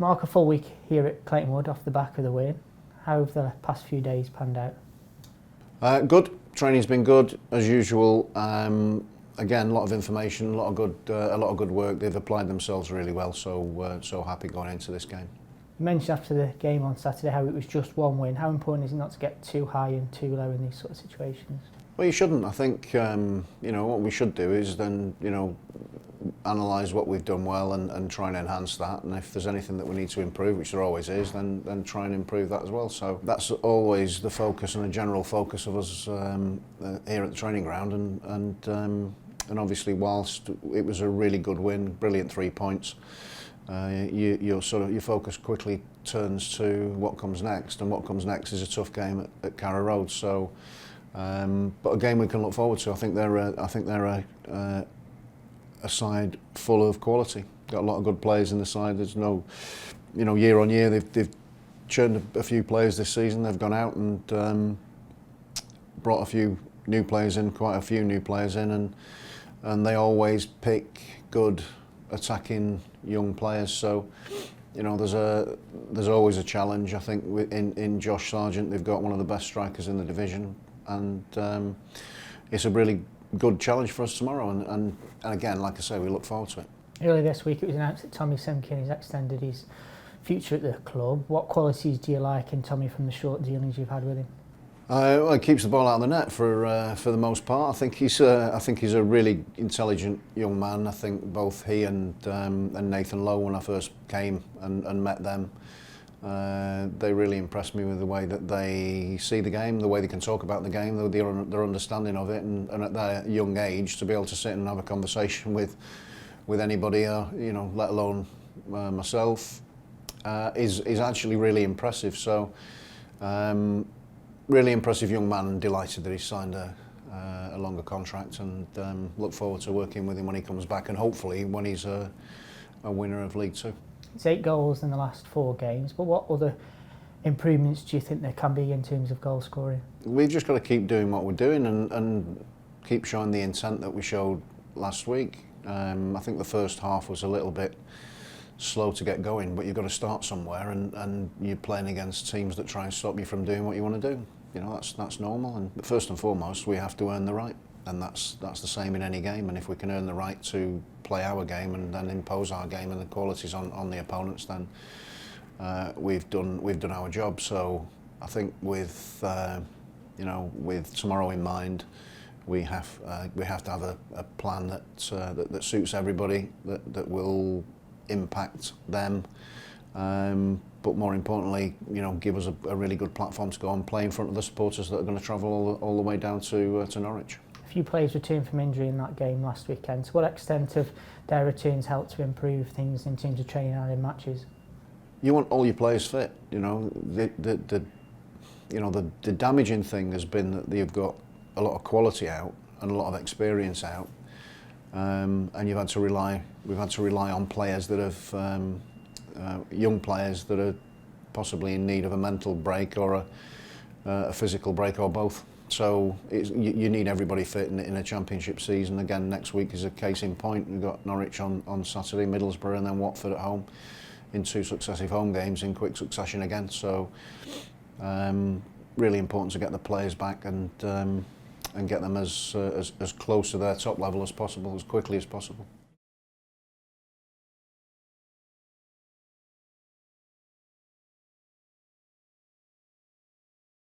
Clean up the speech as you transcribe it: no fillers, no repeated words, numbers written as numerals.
Mark, a full week here at Clayton Wood off the back of the win. How have the past few days panned out? Good. Training's been good as usual. Again, a lot of information, a lot of good work. They've applied themselves really well. So happy going into this game. You mentioned after the game on Saturday how it was just one win. How important is it not to get too high and too low in these sort of situations? Well, you shouldn't. I think what we should do is then analyse what we've done well and try and enhance that. And if there's anything that we need to improve, which there always is, then try and improve that as well. So that's always the focus and a general focus of us here at the training ground. And obviously, whilst it was a really good win, brilliant 3 points, your focus quickly turns to what comes next, and what comes next is a tough game at Carrow Road. So, but a game we can look forward to. I think they're a side full of quality. Got a lot of good players in the side. There's no, year on year they've churned a few players this season. They've gone out and brought a few new players in, quite a few new players in, and they always pick good attacking young players. So, there's always a challenge. I think in Josh Sargent, they've got one of the best strikers in the division, and it's a really good challenge for us tomorrow. And again, like I say, we look forward to it. Earlier this week, it was announced that Tommy Semkin has extended his future at the club. What qualities do you like in Tommy from the short dealings you've had with him? Well, he keeps the ball out of the net for the most part. I think he's a really intelligent young man. I think both he and Nathan Lowe, when I first came and met them, they really impressed me with the way that they see the game, the way they can talk about the game, their understanding of it, and at their young age to be able to sit and have a conversation with anybody, let alone myself, is actually really impressive. So. Really impressive young man, and delighted that he's signed a longer contract, and look forward to working with him when he comes back, and hopefully when he's a winner of League Two. It's 8 goals in the last 4 games, but what other improvements do you think there can be in terms of goal scoring? We've just got to keep doing what we're doing and keep showing the intent that we showed last week. I think the first half was a little bit slow to get going, but you've got to start somewhere, and you're playing against teams that try and stop you from doing what you want to do. That's normal, and first and foremost we have to earn the right, and that's the same in any game. And if we can earn the right to play our game and then impose our game and the qualities on the opponents, then we've done our job. So I think with tomorrow in mind, we have to have a plan that suits everybody, that will impact them, but more importantly, give us a really good platform to go and play in front of the supporters that are going to travel all the way down to Norwich. A few players returned from injury in that game last weekend. To what extent have their returns helped to improve things in terms of training and in matches? You want all your players fit. The damaging thing has been that you've got a lot of quality out and a lot of experience out. And we've had to rely on players that have young players that are possibly in need of a mental break or a physical break, or both. So you need everybody fit in a championship season. Again, next week is a case in point. We've got Norwich on Saturday, Middlesbrough, and then Watford at home in 2 successive home games in quick succession again. So really important to get the players back and get them as close to their top level as possible, as quickly as possible.